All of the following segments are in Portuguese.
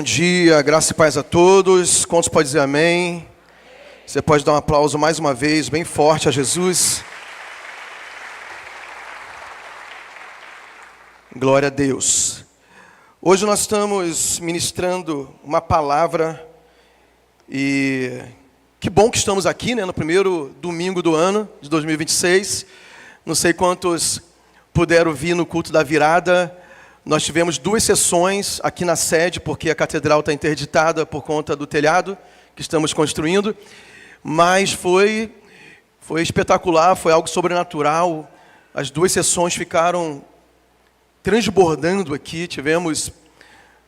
Bom dia, graça e paz a todos. Quantos pode dizer amém? Você pode dar um aplauso mais uma vez, bem forte a Jesus. Glória a Deus. Hoje nós estamos ministrando uma palavra e que bom que estamos aqui, no primeiro domingo do ano de 2026. Não sei quantos puderam vir no culto da virada. Nós tivemos 2 sessões aqui na sede, porque a catedral está interditada por conta do telhado que estamos construindo. Mas foi espetacular, foi algo sobrenatural. As 2 sessões ficaram transbordando aqui. Tivemos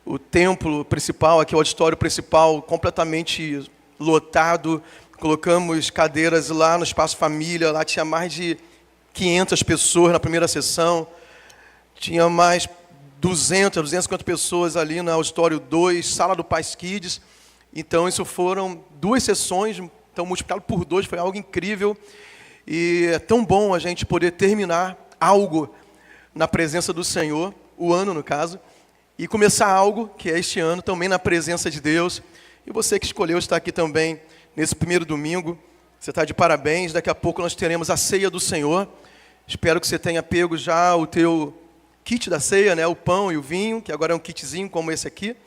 o templo principal, aqui o auditório principal, completamente lotado. Colocamos cadeiras lá no espaço família, lá tinha mais de 500 pessoas na primeira sessão. Tinha mais 250 pessoas ali no auditório 2, sala do Paz Kids. Então, isso foram 2 sessões, então multiplicado por 2, foi algo incrível. E é tão bom a gente poder terminar algo na presença do Senhor, o ano no caso, e começar algo que é este ano também na presença de Deus. E você que escolheu estar aqui também nesse primeiro domingo, você está de parabéns. Daqui a pouco nós teremos a ceia do Senhor. Espero que você tenha pego já o teu kit da ceia, o pão e o vinho, que agora é um kitzinho como esse aqui.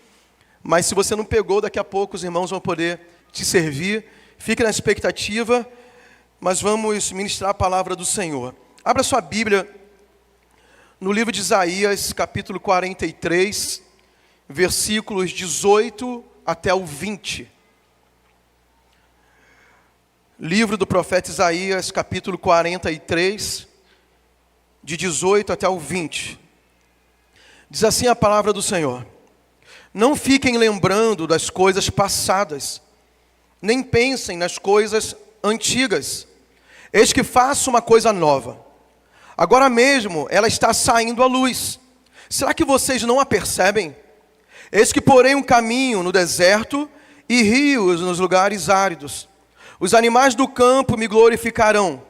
Mas se você não pegou, daqui a pouco os irmãos vão poder te servir. Fique na expectativa, mas vamos ministrar a palavra do Senhor. Abra sua Bíblia no livro de Isaías, capítulo 43, versículos 18 até o 20. Livro do profeta Isaías, capítulo 43, de 18 até o 20. Diz assim a palavra do Senhor: não fiquem lembrando das coisas passadas, nem pensem nas coisas antigas. Eis que faço uma coisa nova. Agora mesmo ela está saindo à luz. Será que vocês não a percebem? Eis que porei um caminho no deserto e rios nos lugares áridos. Os animais do campo me glorificarão,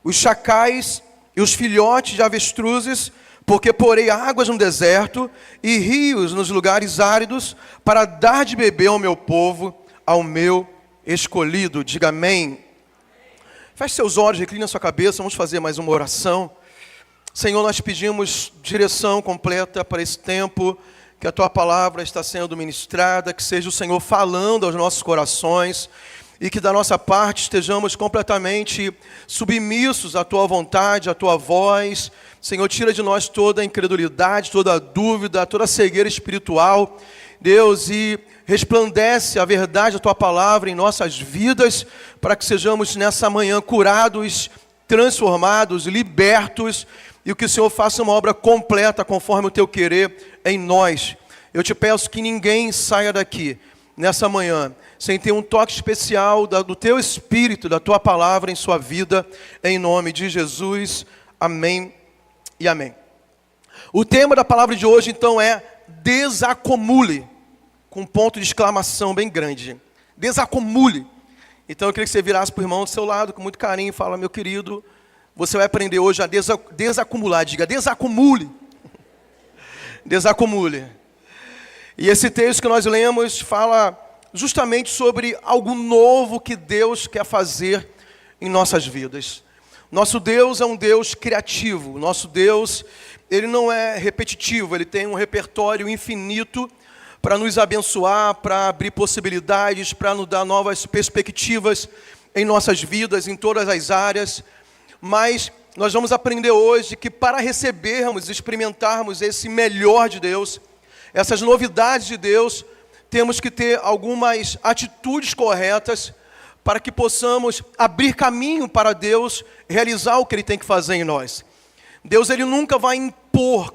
os chacais e os filhotes de avestruzes, porque porei águas no deserto e rios nos lugares áridos, para dar de beber ao meu povo, ao meu escolhido. Diga amém. Feche seus olhos, recline a sua cabeça, vamos fazer mais uma oração. Senhor, nós pedimos direção completa para esse tempo, que a Tua palavra está sendo ministrada, que seja o Senhor falando aos nossos corações, e que da nossa parte estejamos completamente submissos à Tua vontade, à Tua voz. Senhor, tira de nós toda a incredulidade, toda a dúvida, toda a cegueira espiritual, Deus, e resplandece a verdade da Tua palavra em nossas vidas, para que sejamos nessa manhã curados, transformados, libertos, e que o Senhor faça uma obra completa conforme o Teu querer em nós. Eu te peço que ninguém saia daqui nessa manhã sem ter um toque especial do Teu Espírito, da Tua palavra em sua vida, em nome de Jesus. Amém e amém. O tema da palavra de hoje, então, é desacumule, com um ponto de exclamação bem grande. Desacumule. Então, eu queria que você virasse para o irmão do seu lado, com muito carinho, e fala: meu querido, você vai aprender hoje a desacumular. Diga, desacumule. Desacumule. E esse texto que nós lemos fala justamente sobre algo novo que Deus quer fazer em nossas vidas. Nosso Deus é um Deus criativo. Nosso Deus, Ele não é repetitivo. Ele tem um repertório infinito para nos abençoar, para abrir possibilidades, para nos dar novas perspectivas em nossas vidas, em todas as áreas. Mas nós vamos aprender hoje que para recebermos, experimentarmos esse melhor de Deus, essas novidades de Deus, temos que ter algumas atitudes corretas para que possamos abrir caminho para Deus realizar o que Ele tem que fazer em nós. Deus, Ele nunca vai impor,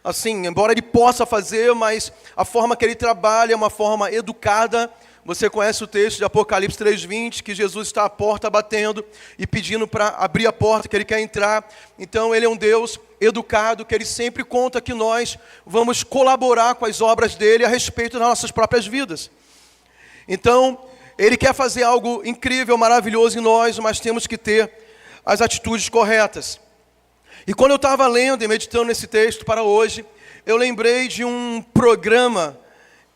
assim, embora Ele possa fazer, mas a forma que Ele trabalha é uma forma educada. Você conhece o texto de Apocalipse 3:20, que Jesus está à porta batendo e pedindo para abrir a porta, que Ele quer entrar. Então, Ele é um Deus educado, que Ele sempre conta que nós vamos colaborar com as obras dEle a respeito das nossas próprias vidas. Então, Ele quer fazer algo incrível, maravilhoso em nós, mas temos que ter as atitudes corretas. E quando eu estava lendo e meditando nesse texto para hoje, eu lembrei de um programa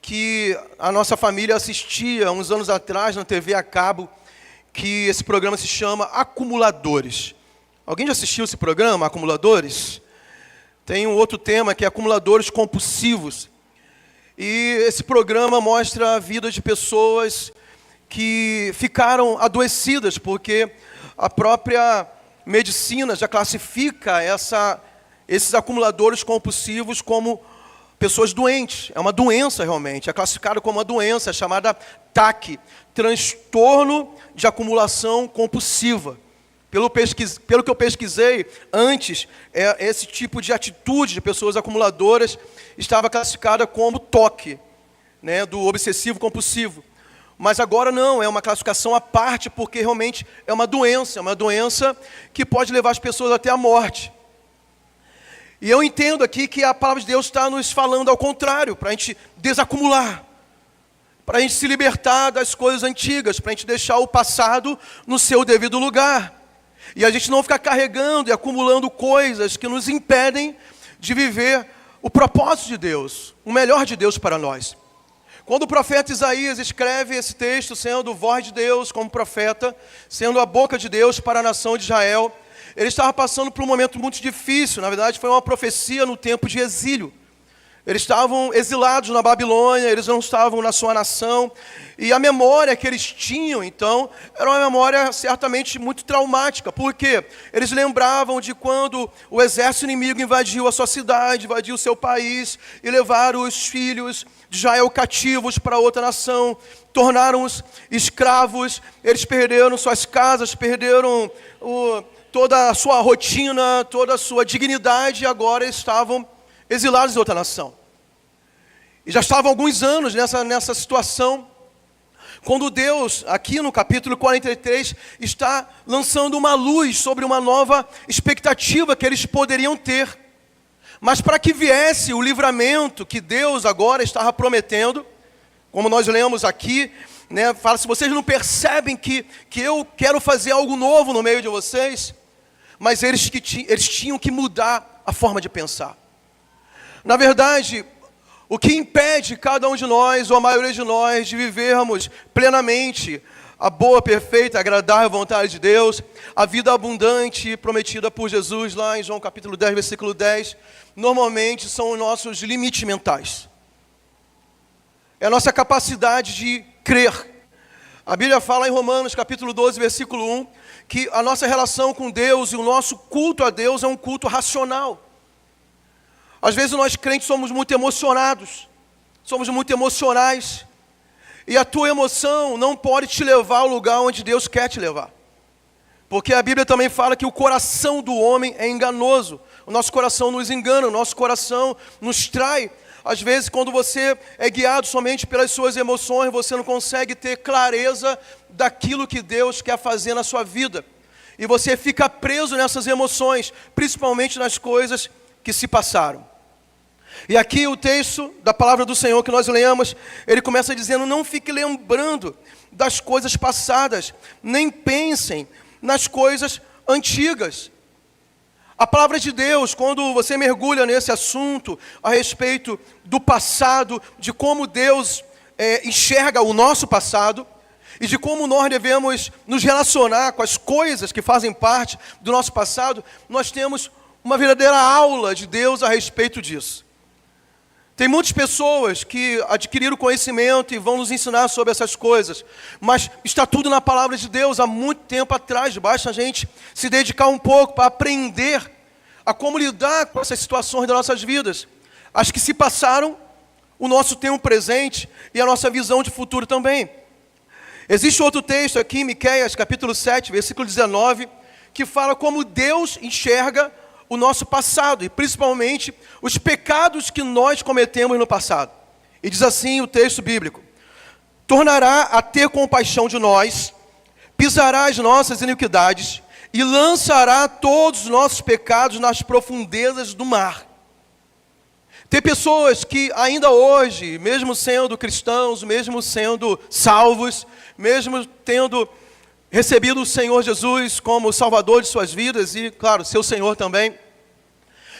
que a nossa família assistia uns anos atrás na TV a cabo, que esse programa se chama Acumuladores. Alguém já assistiu esse programa, Acumuladores? Tem um outro tema que é Acumuladores Compulsivos. E esse programa mostra a vida de pessoas que ficaram adoecidas, porque a própria medicina já classifica esses acumuladores compulsivos como pessoas doentes. É uma doença realmente, é classificado como uma doença, é chamada TAC, transtorno de acumulação compulsiva. Pelo que eu pesquisei antes, esse tipo de atitude de pessoas acumuladoras estava classificada como TOC, né, do obsessivo compulsivo. Mas agora não, é uma classificação à parte, porque realmente é uma doença que pode levar as pessoas até a morte. E eu entendo aqui que a palavra de Deus está nos falando ao contrário, para a gente desacumular, para a gente se libertar das coisas antigas, para a gente deixar o passado no seu devido lugar. E a gente não ficar carregando e acumulando coisas que nos impedem de viver o propósito de Deus, o melhor de Deus para nós. Quando o profeta Isaías escreve esse texto, sendo voz de Deus como profeta, sendo a boca de Deus para a nação de Israel, ele estava passando por um momento muito difícil. Na verdade, foi uma profecia no tempo de exílio. Eles estavam exilados na Babilônia, eles não estavam na sua nação. E a memória que eles tinham, então, era uma memória certamente muito traumática. Por quê? Eles lembravam de quando o exército inimigo invadiu a sua cidade, invadiu o seu país, e levaram os filhos de Israel cativos para outra nação, tornaram-os escravos, eles perderam suas casas, perderam toda a sua rotina, toda a sua dignidade, e agora estavam exilados em outra nação. E já estavam alguns anos nessa situação, quando Deus, aqui no capítulo 43, está lançando uma luz sobre uma nova expectativa que eles poderiam ter. Mas para que viesse o livramento que Deus agora estava prometendo, como nós lemos aqui, né, fala, se vocês não percebem que eu quero fazer algo novo no meio de vocês, mas eles tinham que mudar a forma de pensar. Na verdade, o que impede cada um de nós, ou a maioria de nós, de vivermos plenamente a boa, perfeita, agradável vontade de Deus, a vida abundante prometida por Jesus, lá em João capítulo 10, versículo 10, normalmente são os nossos limites mentais. É a nossa capacidade de crer. A Bíblia fala em Romanos capítulo 12, versículo 1, que a nossa relação com Deus e o nosso culto a Deus é um culto racional. Às vezes nós crentes somos muito emocionados, somos muito emocionais, e a tua emoção não pode te levar ao lugar onde Deus quer te levar. Porque a Bíblia também fala que o coração do homem é enganoso, o nosso coração nos engana, o nosso coração nos trai. Às vezes, quando você é guiado somente pelas suas emoções, você não consegue ter clareza daquilo que Deus quer fazer na sua vida. E você fica preso nessas emoções, principalmente nas coisas que se passaram. E aqui o texto da palavra do Senhor que nós lemos, ele começa dizendo, não fique lembrando das coisas passadas, nem pensem nas coisas antigas. A palavra de Deus, quando você mergulha nesse assunto, a respeito do passado, de como Deus enxerga o nosso passado, e de como nós devemos nos relacionar com as coisas que fazem parte do nosso passado, nós temos uma verdadeira aula de Deus a respeito disso. Tem muitas pessoas que adquiriram conhecimento e vão nos ensinar sobre essas coisas, mas está tudo na palavra de Deus há muito tempo atrás, basta a gente se dedicar um pouco para aprender a como lidar com essas situações das nossas vidas. As que se passaram, o nosso tempo presente e a nossa visão de futuro também. Existe outro texto aqui, Miqueias capítulo 7, versículo 19, que fala como Deus enxerga o nosso passado, e principalmente os pecados que nós cometemos no passado. E diz assim o texto bíblico, tornará a ter compaixão de nós, pisará as nossas iniquidades, e lançará todos os nossos pecados nas profundezas do mar. Tem pessoas que ainda hoje, mesmo sendo cristãos, mesmo sendo salvos, mesmo tendo recebido o Senhor Jesus como Salvador de suas vidas e, claro, seu Senhor também,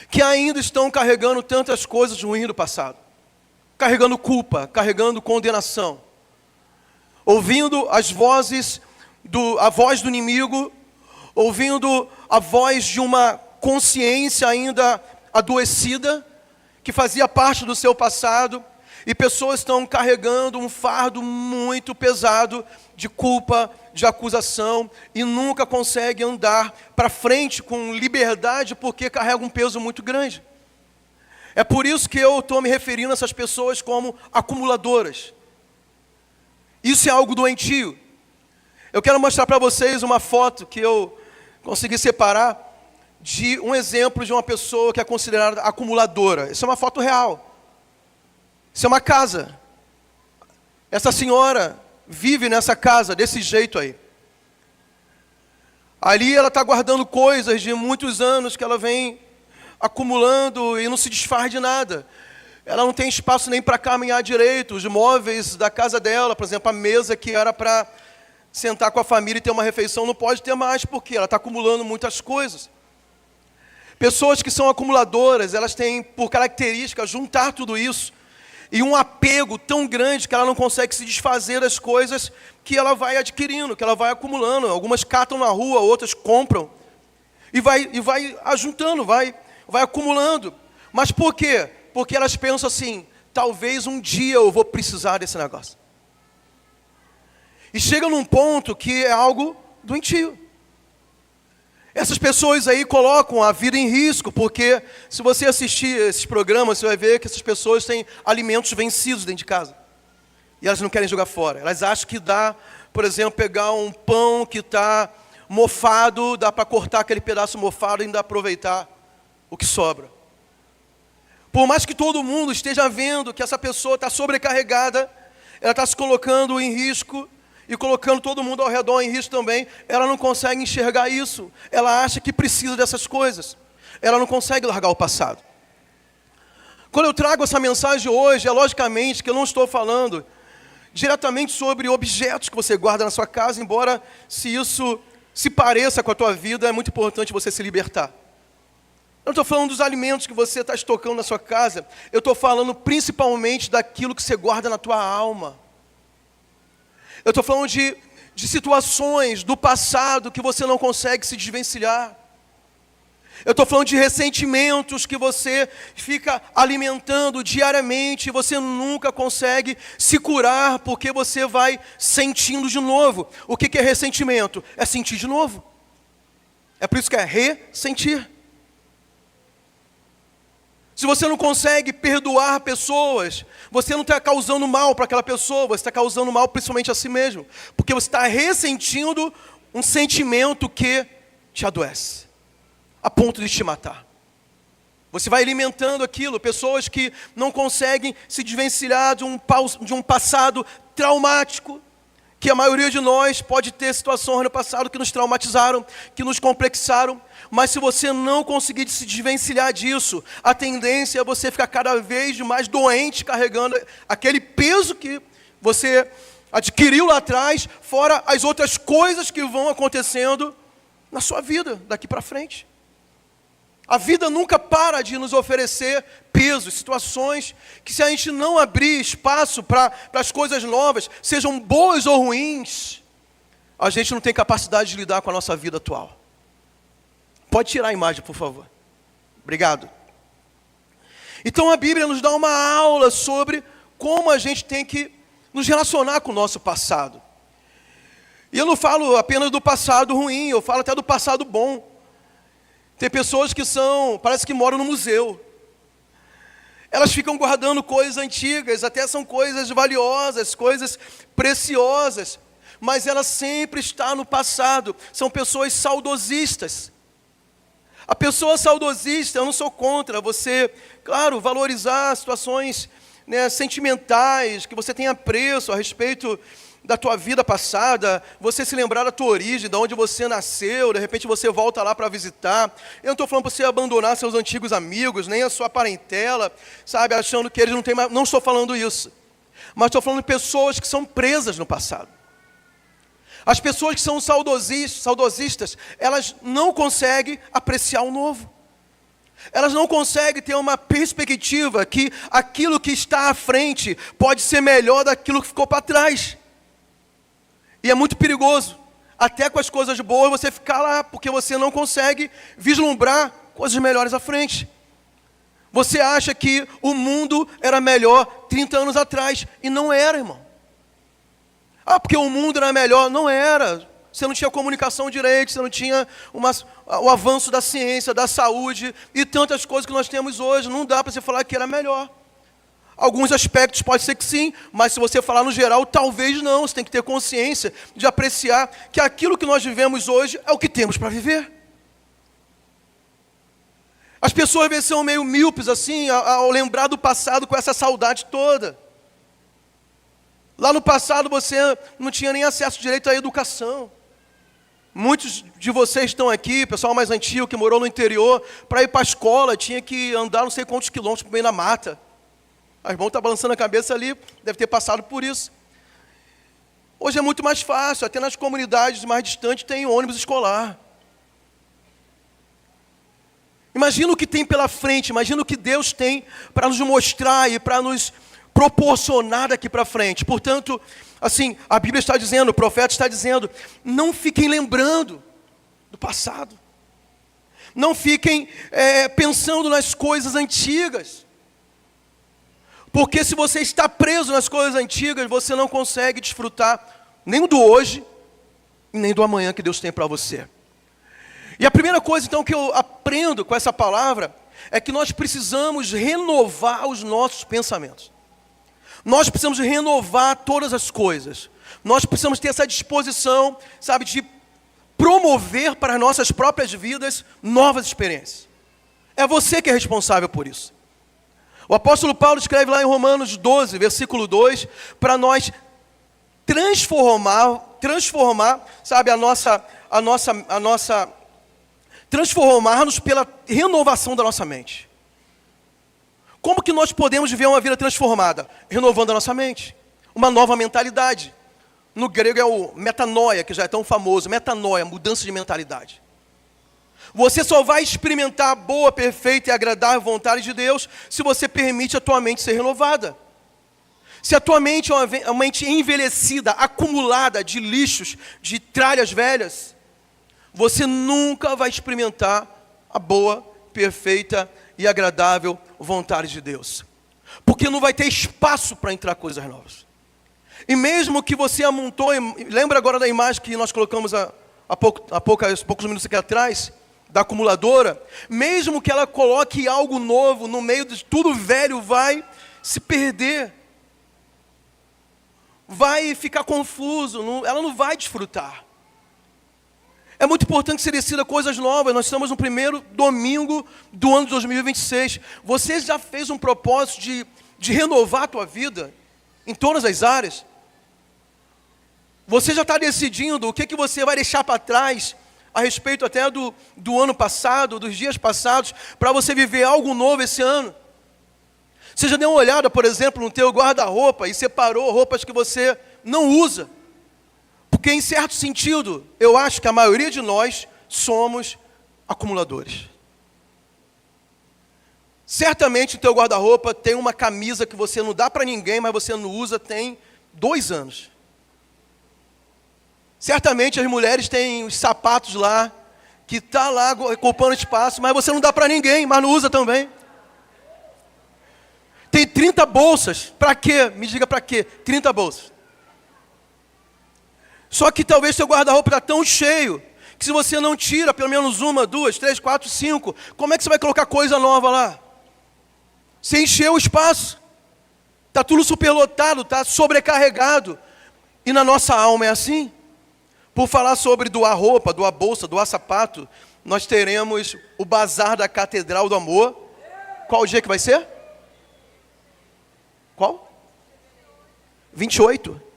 que ainda estão carregando tantas coisas ruins do passado. carregando culpa, carregando condenação, ouvindo as vozes, a voz do inimigo, ouvindo a voz de uma consciência ainda adoecida, que fazia parte do seu passado, e pessoas estão carregando um fardo muito pesado de culpa, de acusação, e nunca conseguem andar para frente com liberdade, porque carregam um peso muito grande. É por isso que eu estou me referindo a essas pessoas como acumuladoras. Isso é algo doentio. Eu quero mostrar para vocês uma foto que eu consegui separar de um exemplo de uma pessoa que é considerada acumuladora. Isso é uma foto real. Isso é uma casa. Essa senhora vive nessa casa desse jeito aí. Ali ela está guardando coisas de muitos anos que ela vem acumulando e não se desfaz de nada. Ela não tem espaço nem para caminhar direito. Os móveis da casa dela, por exemplo, a mesa que era para sentar com a família e ter uma refeição, não pode ter mais, porque ela está acumulando muitas coisas. Pessoas que são acumuladoras, elas têm por característica juntar tudo isso e um apego tão grande que ela não consegue se desfazer das coisas que ela vai adquirindo, que ela vai acumulando. Algumas catam na rua, outras compram e vai ajuntando, vai acumulando. Mas por quê? Porque elas pensam assim, talvez um dia eu vou precisar desse negócio. E chega num ponto que é algo doentio. Essas pessoas aí colocam a vida em risco, porque se você assistir esses programas, você vai ver que essas pessoas têm alimentos vencidos dentro de casa. E elas não querem jogar fora. Elas acham que dá, por exemplo, pegar um pão que está mofado, dá para cortar aquele pedaço mofado e ainda aproveitar o que sobra. Por mais que todo mundo esteja vendo que essa pessoa está sobrecarregada, ela está se colocando em risco e colocando todo mundo ao redor em risco também, ela não consegue enxergar isso. Ela acha que precisa dessas coisas. Ela não consegue largar o passado. Quando eu trago essa mensagem hoje, é logicamente que eu não estou falando diretamente sobre objetos que você guarda na sua casa, embora se isso se pareça com a tua vida, é muito importante você se libertar. Eu não estou falando dos alimentos que você está estocando na sua casa. Eu estou falando principalmente daquilo que você guarda na tua alma. Eu estou falando de situações do passado que você não consegue se desvencilhar. Eu estou falando de ressentimentos que você fica alimentando diariamente e você nunca consegue se curar porque você vai sentindo de novo. O que é ressentimento? É sentir de novo. É por isso que é ressentir. Se você não consegue perdoar pessoas, você não está causando mal para aquela pessoa, você está causando mal principalmente a si mesmo. Porque você está ressentindo um sentimento que te adoece, a ponto de te matar. Você vai alimentando aquilo, pessoas que não conseguem se desvencilhar de um passado traumático, que a maioria de nós pode ter situações no passado que nos traumatizaram, que nos complexaram, mas se você não conseguir se desvencilhar disso, a tendência é você ficar cada vez mais doente, carregando aquele peso que você adquiriu lá atrás, fora as outras coisas que vão acontecendo na sua vida, daqui para frente. A vida nunca para de nos oferecer pesos, situações que se a gente não abrir espaço para as coisas novas, sejam boas ou ruins, a gente não tem capacidade de lidar com a nossa vida atual. Pode tirar a imagem, por favor. Obrigado. Então a Bíblia nos dá uma aula sobre como a gente tem que nos relacionar com o nosso passado. E eu não falo apenas do passado ruim, eu falo até do passado bom. Tem pessoas que parece que moram no museu. Elas ficam guardando coisas antigas, até são coisas valiosas, coisas preciosas, mas ela sempre está no passado. São pessoas saudosistas. A pessoa saudosista, eu não sou contra você, claro, valorizar situações, sentimentais, que você tenha apreço a respeito da tua vida passada, você se lembrar da tua origem, de onde você nasceu, de repente você volta lá para visitar. Eu não estou falando para você abandonar seus antigos amigos, nem a sua parentela, sabe, achando que eles não têm mais. Não estou falando isso. Mas estou falando de pessoas que são presas no passado. As pessoas que são saudosistas, elas não conseguem apreciar o novo. Elas não conseguem ter uma perspectiva que aquilo que está à frente pode ser melhor daquilo que ficou para trás. E é muito perigoso, até com as coisas boas, você ficar lá, porque você não consegue vislumbrar coisas melhores à frente. Você acha que o mundo era melhor 30 anos atrás, e não era, irmão. Ah, porque o mundo era melhor. Não era. Você não tinha comunicação direito, você não tinha o avanço da ciência, da saúde e tantas coisas que nós temos hoje. Não dá para você falar que era melhor. Alguns aspectos pode ser que sim, mas se você falar no geral, talvez não. Você tem que ter consciência de apreciar que aquilo que nós vivemos hoje é o que temos para viver. As pessoas às vezes são meio míopes assim, ao lembrar do passado com essa saudade toda. Lá no passado você não tinha nem acesso direito à educação. Muitos de vocês estão aqui, pessoal mais antigo que morou no interior, para ir para a escola, tinha que andar não sei quantos quilômetros para ir na mata. O irmão está balançando a cabeça ali, deve ter passado por isso. Hoje é muito mais fácil, até nas comunidades mais distantes tem ônibus escolar. Imagina o que tem pela frente, imagina o que Deus tem para nos mostrar e para nos proporcionar daqui para frente. Portanto, assim, a Bíblia está dizendo, o profeta está dizendo, não fiquem lembrando do passado. Não fiquem pensando nas coisas antigas. Porque se você está preso nas coisas antigas, você não consegue desfrutar nem do hoje, nem do amanhã que Deus tem para você. E a primeira coisa, então, que eu aprendo com essa palavra, é que nós precisamos renovar os nossos pensamentos. Nós precisamos renovar todas as coisas. Nós precisamos ter essa disposição, sabe, de promover para as nossas próprias vidas novas experiências. É você que é responsável por isso. O apóstolo Paulo escreve lá em Romanos 12, versículo 2, para nós transformar, sabe, transformar-nos pela renovação da nossa mente. Como que nós podemos viver uma vida transformada? Renovando a nossa mente. Uma nova mentalidade. No grego é o metanoia, que já é tão famoso. Metanoia, mudança de mentalidade. Você só vai experimentar a boa, perfeita e agradável vontade de Deus se você permite a tua mente ser renovada. Se a tua mente é uma mente envelhecida, acumulada de lixos, de tralhas velhas, você nunca vai experimentar a boa, perfeita e agradável vontade de Deus. Porque não vai ter espaço para entrar coisas novas. E mesmo que você amontou, lembra agora da imagem que nós colocamos há poucos minutos aqui atrás, da acumuladora, mesmo que ela coloque algo novo no meio de tudo velho, vai se perder. Vai ficar confuso, ela não vai desfrutar. É muito importante que você decida coisas novas. Nós estamos no primeiro domingo do ano de 2026. Você já fez um propósito de renovar a tua vida em todas as áreas? Você já está decidindo o que você vai deixar para trás a respeito até do ano passado, dos dias passados, para você viver algo novo esse ano? Você já deu uma olhada, por exemplo, no teu guarda-roupa e separou roupas que você não usa? Porque, em certo sentido, eu acho que a maioria de nós somos acumuladores. Certamente o teu guarda-roupa tem uma camisa que você não dá para ninguém, mas você não usa tem 2 anos. Certamente as mulheres têm os sapatos lá, que está lá ocupando espaço, mas você não dá para ninguém, mas não usa também. Tem 30 bolsas, para quê? Me diga para quê? 30 bolsas. Só que talvez seu guarda-roupa está tão cheio, que se você não tira pelo menos 1, 2, 3, 4, 5, como é que você vai colocar coisa nova lá? Você encheu o espaço. Está tudo superlotado, está sobrecarregado. E na nossa alma é assim. Por falar sobre doar roupa, doar bolsa, doar sapato, nós teremos o bazar da Catedral do Amor. Qual o dia que vai ser? Qual? 28.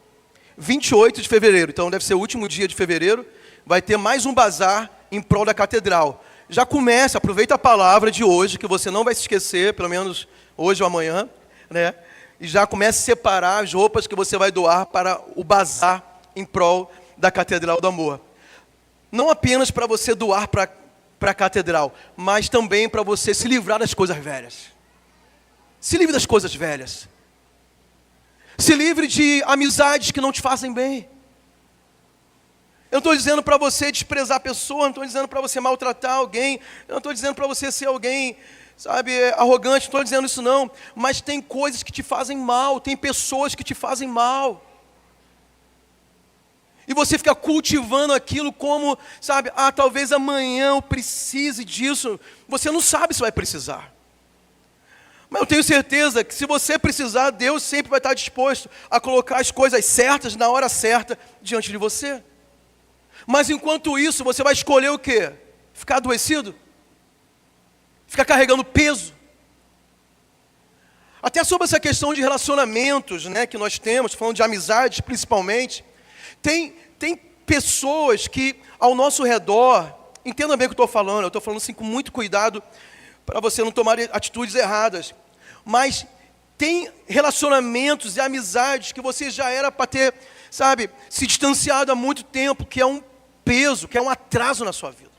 28 de fevereiro, então deve ser o último dia de fevereiro. Vai ter mais um bazar em prol da Catedral. Já começa, aproveita a palavra de hoje, que você não vai se esquecer, pelo menos hoje ou amanhã, né? E já comece a separar as roupas que você vai doar para o bazar em prol da Catedral do Amor. Não apenas para você doar para para a catedral, mas também para você se livrar das coisas velhas. Se livre das coisas velhas. Se livre de amizades que não te fazem bem. Eu não estou dizendo para você desprezar a pessoa, não estou dizendo para você maltratar alguém, eu não estou dizendo para você ser alguém, sabe, arrogante, não estou dizendo isso não. Mas tem coisas que te fazem mal, tem pessoas que te fazem mal. E você fica cultivando aquilo como, sabe, talvez amanhã eu precise disso. Você não sabe se vai precisar. Mas eu tenho certeza que se você precisar, Deus sempre vai estar disposto a colocar as coisas certas, na hora certa, diante de você. Mas enquanto isso, você vai escolher o quê? Ficar adoecido? Ficar carregando peso? Até sobre essa questão de relacionamentos, né, que nós temos, falando de amizades principalmente, tem pessoas que ao nosso redor, entenda bem o que eu estou falando, eu estou falando assim com muito cuidado, para você não tomar atitudes erradas, mas tem relacionamentos e amizades que você já era para ter, sabe, se distanciado há muito tempo, que é um peso, que é um atraso na sua vida.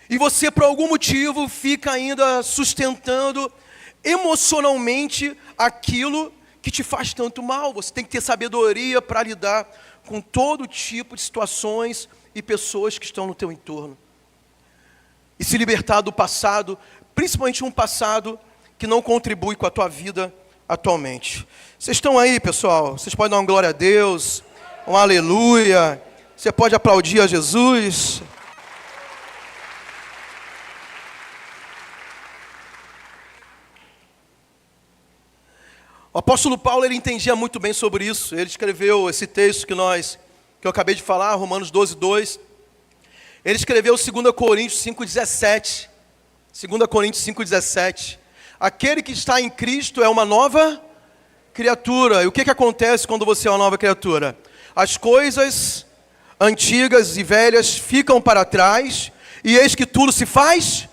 E você, por algum motivo, fica ainda sustentando emocionalmente aquilo que te faz tanto mal. Você tem que ter sabedoria para lidar com todo tipo de situações e pessoas que estão no teu entorno. E se libertar do passado, principalmente um passado que não contribui com a tua vida atualmente. Vocês estão aí, pessoal? Vocês podem dar uma glória a Deus, um aleluia. Você pode aplaudir a Jesus. O apóstolo Paulo, ele entendia muito bem sobre isso. Ele escreveu esse texto que eu acabei de falar, Romanos 12:2. Ele escreveu 2 Coríntios 5:17. 2 Coríntios 5:17. Aquele que está em Cristo é uma nova criatura. E o que acontece quando você é uma nova criatura? As coisas antigas e velhas ficam para trás, e eis que tudo se faz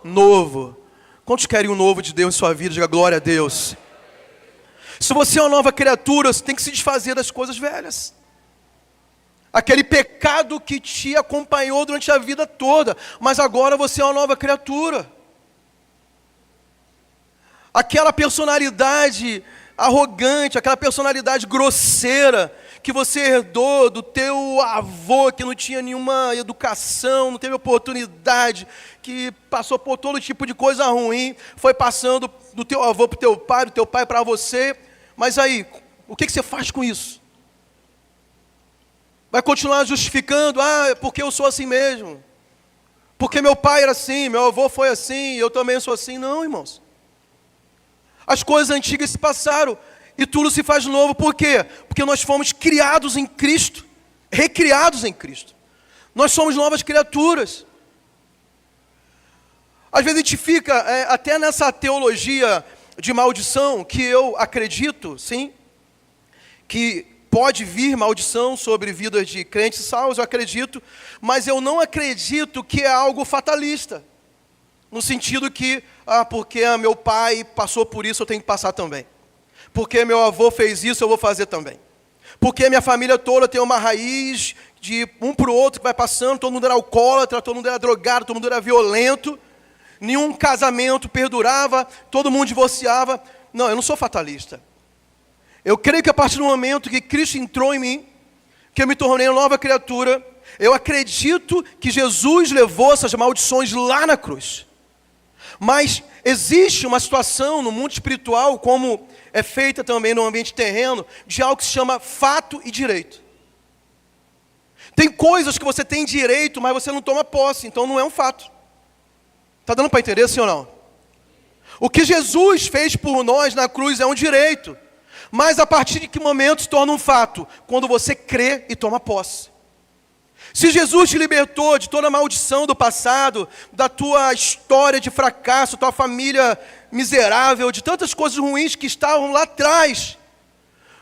novo. Quantos querem o novo de Deus em sua vida? Diga glória a Deus. Se você é uma nova criatura, você tem que se desfazer das coisas velhas. Aquele pecado que te acompanhou durante a vida toda, mas agora você é uma nova criatura. Aquela personalidade arrogante, aquela personalidade grosseira que você herdou do teu avô, que não tinha nenhuma educação, não teve oportunidade, que passou por todo tipo de coisa ruim, foi passando do teu avô para o teu pai, do teu pai para você. Mas aí, o que você faz com isso? Vai continuar justificando, é porque eu sou assim mesmo. Porque meu pai era assim, meu avô foi assim, eu também sou assim. Não, irmãos. As coisas antigas se passaram e tudo se faz novo. Por quê? Porque nós fomos criados em Cristo, recriados em Cristo. Nós somos novas criaturas. Às vezes a gente fica até nessa teologia de maldição, que eu acredito, sim, que pode vir maldição sobre vidas de crentes salvos, eu acredito, mas eu não acredito que é algo fatalista, no sentido que, porque meu pai passou por isso, eu tenho que passar também. Porque meu avô fez isso, eu vou fazer também. Porque minha família toda tem uma raiz de um para o outro que vai passando, todo mundo era alcoólatra, todo mundo era drogado, todo mundo era violento, nenhum casamento perdurava, todo mundo divorciava. Não, eu não sou fatalista. Eu creio que a partir do momento que Cristo entrou em mim, que eu me tornei uma nova criatura, eu acredito que Jesus levou essas maldições lá na cruz. Mas existe uma situação no mundo espiritual, como é feita também no ambiente terreno, de algo que se chama fato e direito. Tem coisas que você tem direito, mas você não toma posse, então não é um fato. Está dando para entender, sim ou não? O que Jesus fez por nós na cruz é um direito. Mas a partir de que momento se torna um fato? Quando você crê e toma posse. Se Jesus te libertou de toda a maldição do passado, da tua história de fracasso, tua família miserável, de tantas coisas ruins que estavam lá atrás,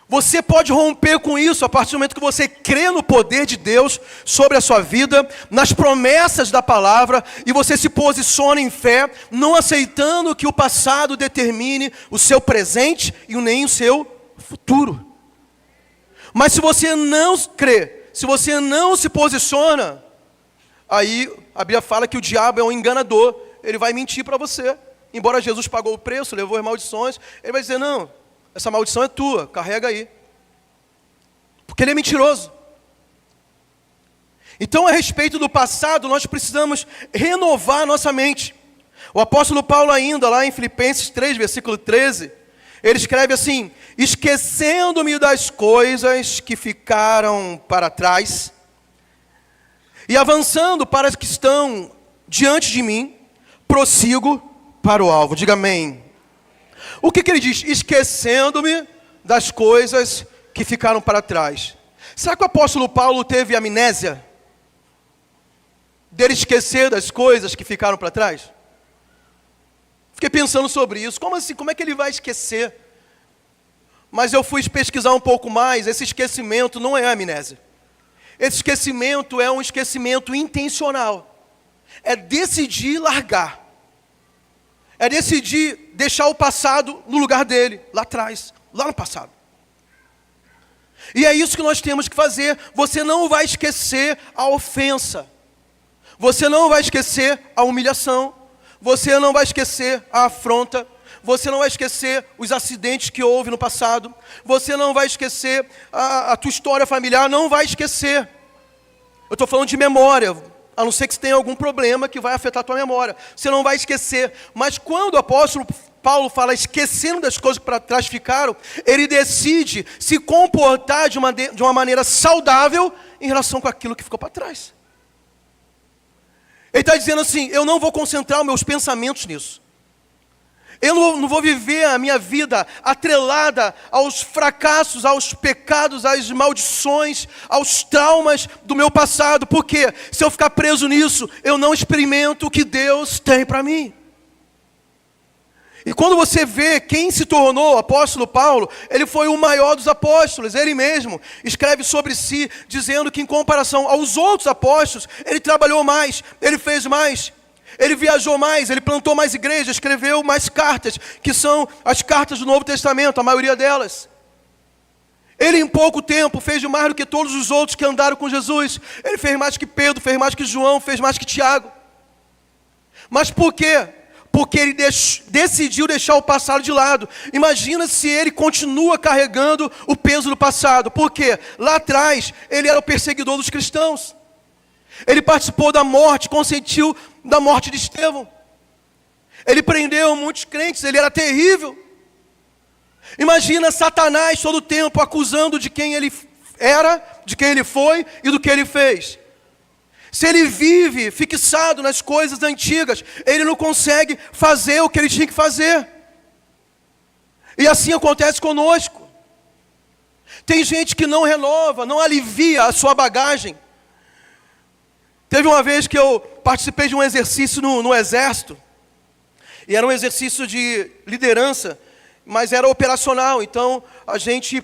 você pode romper com isso a partir do momento que você crê no poder de Deus sobre a sua vida, nas promessas da palavra, e você se posiciona em fé, não aceitando que o passado determine o seu presente e nem o seu futuro. Mas se você não crê, se você não se posiciona, Aí a Bíblia fala que o diabo é um enganador, ele vai mentir para você. Embora Jesus pagou o preço, levou as maldições, ele vai dizer, não, essa maldição é tua, carrega aí. Porque ele é mentiroso. Então, a respeito do passado, nós precisamos renovar a nossa mente. O apóstolo Paulo ainda, lá em Filipenses 3, versículo 13, ele escreve assim, esquecendo-me das coisas que ficaram para trás, e avançando para as que estão diante de mim, prossigo para o alvo. Diga amém. O que ele diz? Esquecendo-me das coisas que ficaram para trás. Será que o apóstolo Paulo teve amnésia? Dele esquecer das coisas que ficaram para trás? Fiquei pensando sobre isso. Como assim? Como é que ele vai esquecer? Mas eu fui pesquisar um pouco mais. Esse esquecimento não é amnésia. Esse esquecimento é um esquecimento intencional. É decidir largar. É decidir deixar o passado no lugar dele, lá atrás, lá no passado. E é isso que nós temos que fazer. Você não vai esquecer a ofensa. Você não vai esquecer a humilhação. Você não vai esquecer a afronta. Você não vai esquecer os acidentes que houve no passado. Você não vai esquecer a tua história familiar. Não vai esquecer. Eu estou falando de memória. A não ser que você tenha algum problema que vai afetar a tua memória. Você não vai esquecer. Mas quando o apóstolo Paulo fala esquecendo das coisas que para trás ficaram, ele decide se comportar de uma maneira saudável em relação com aquilo que ficou para trás. Ele está dizendo assim, eu não vou concentrar os meus pensamentos nisso. Eu não vou viver a minha vida atrelada aos fracassos, aos pecados, às maldições, aos traumas do meu passado. Porque se eu ficar preso nisso, eu não experimento o que Deus tem para mim. E quando você vê quem se tornou o apóstolo Paulo, ele foi o maior dos apóstolos. Ele mesmo escreve sobre si, dizendo que em comparação aos outros apóstolos, ele trabalhou mais, ele fez mais. Ele viajou mais, ele plantou mais igrejas, escreveu mais cartas, que são as cartas do Novo Testamento, a maioria delas. Ele em pouco tempo fez mais do que todos os outros que andaram com Jesus. Ele fez mais que Pedro, fez mais que João, fez mais que Tiago. Mas por quê? Porque ele decidiu deixar o passado de lado. Imagina se ele continua carregando o peso do passado. Por quê? Lá atrás, ele era o perseguidor dos cristãos. Ele participou da morte, consentiu da morte de Estevão. Ele prendeu muitos crentes, ele era terrível. Imagina Satanás todo o tempo acusando de quem ele era, de quem ele foi e do que ele fez. Se ele vive fixado nas coisas antigas, ele não consegue fazer o que ele tinha que fazer. E assim acontece conosco. Tem gente que não renova, não alivia a sua bagagem. Teve uma vez que eu participei de um exercício no exército, e era um exercício de liderança, mas era operacional. Então a gente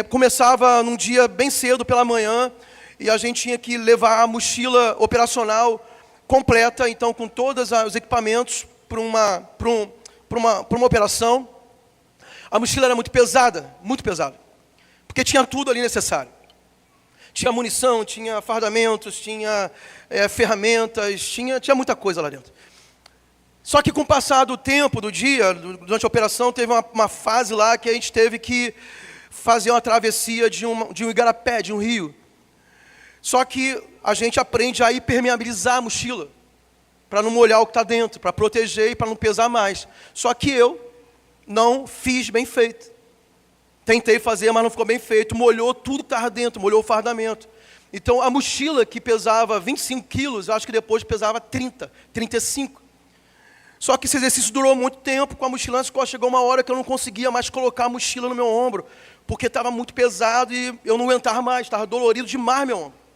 começava num dia bem cedo pela manhã, e a gente tinha que levar a mochila operacional completa, então com todos os equipamentos para uma operação. A mochila era muito pesada, porque tinha tudo ali necessário. Tinha munição, tinha fardamentos, tinha ferramentas, tinha muita coisa lá dentro. Só que com o passar do tempo, do dia, durante a operação, teve uma fase lá que a gente teve que fazer uma travessia de um igarapé, de um rio. Só que a gente aprende a impermeabilizar a mochila, para não molhar o que está dentro, para proteger e para não pesar mais. Só que eu não fiz bem feito. Tentei fazer, mas não ficou bem feito. Molhou tudo que estava dentro, molhou o fardamento. Então, a mochila que pesava 25 quilos, eu acho que depois pesava 30, 35. Só que esse exercício durou muito tempo com a mochila nas costas. Chegou uma hora que eu não conseguia mais colocar a mochila no meu ombro, porque estava muito pesado e eu não aguentava mais, estava dolorido demais meu ombro.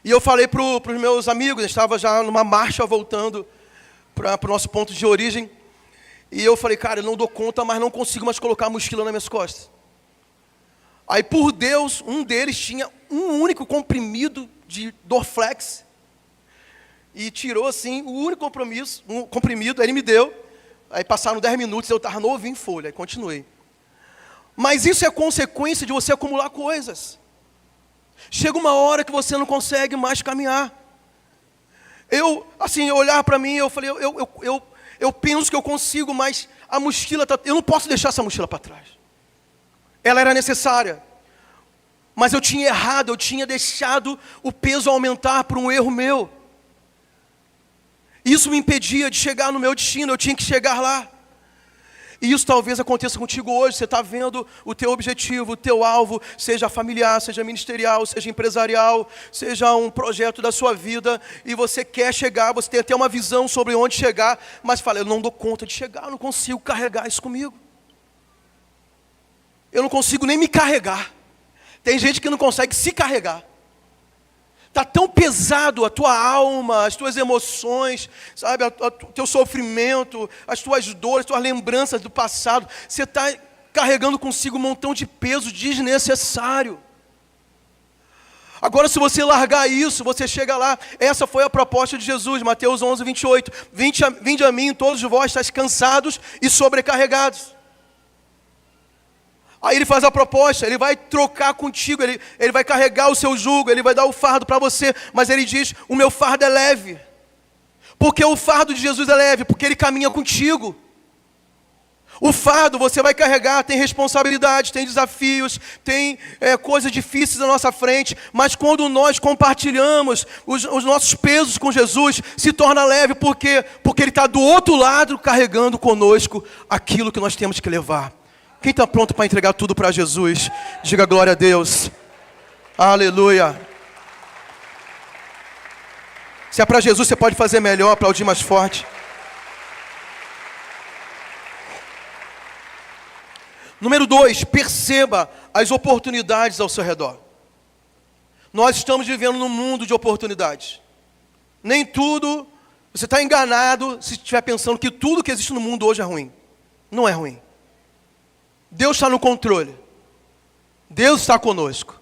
E eu falei para os meus amigos, estava já numa marcha voltando para o nosso ponto de origem, e eu falei, cara, eu não dou conta, mas não consigo mais colocar a mochila nas minhas costas. Aí, por Deus, um deles tinha um único comprimido de Dorflex, e tirou assim, o único comprimido, ele me deu. Aí passaram 10 minutos, eu estava novinho em folha, aí continuei. Mas isso é consequência de você acumular coisas. Chega uma hora que você não consegue mais caminhar. Eu olhar para mim, eu falei, eu penso que eu consigo, mas a mochila, eu não posso deixar essa mochila para trás. Ela era necessária. Mas eu tinha errado, eu tinha deixado o peso aumentar por um erro meu. Isso me impedia de chegar no meu destino, eu tinha que chegar lá. E isso talvez aconteça contigo hoje. Você está vendo o teu objetivo, o teu alvo, seja familiar, seja ministerial, seja empresarial, seja um projeto da sua vida, e você quer chegar, você tem até uma visão sobre onde chegar, mas fala, eu não dou conta de chegar, eu não consigo carregar isso comigo. Eu não consigo nem me carregar. Tem gente que não consegue se carregar. Está tão pesado a tua alma, as tuas emoções, sabe, o teu sofrimento, as tuas dores, as tuas lembranças do passado. Você está carregando consigo um montão de peso desnecessário. Agora, se você largar isso, você chega lá. Essa foi a proposta de Jesus, Mateus 11, 28. Vinde a mim, todos vós estáis cansados e sobrecarregados. Aí ele faz a proposta, ele vai trocar contigo, ele vai carregar o seu jugo, ele vai dar o fardo para você, mas ele diz, o meu fardo é leve. Porque o fardo de Jesus é leve, porque ele caminha contigo. O fardo você vai carregar, tem responsabilidade, tem desafios, tem coisas difíceis na nossa frente, mas quando nós compartilhamos os nossos pesos com Jesus, se torna leve, por quê? Porque ele está do outro lado carregando conosco aquilo que nós temos que levar. Quem está pronto para entregar tudo para Jesus? Diga glória a Deus. Aleluia. Se é para Jesus, você pode fazer melhor, aplaudir mais forte. Número 2, perceba as oportunidades ao seu redor. Nós estamos vivendo num mundo de oportunidades. Nem tudo, você está enganado se estiver pensando que tudo que existe no mundo hoje é ruim. Não é ruim. Deus está no controle. Deus está conosco.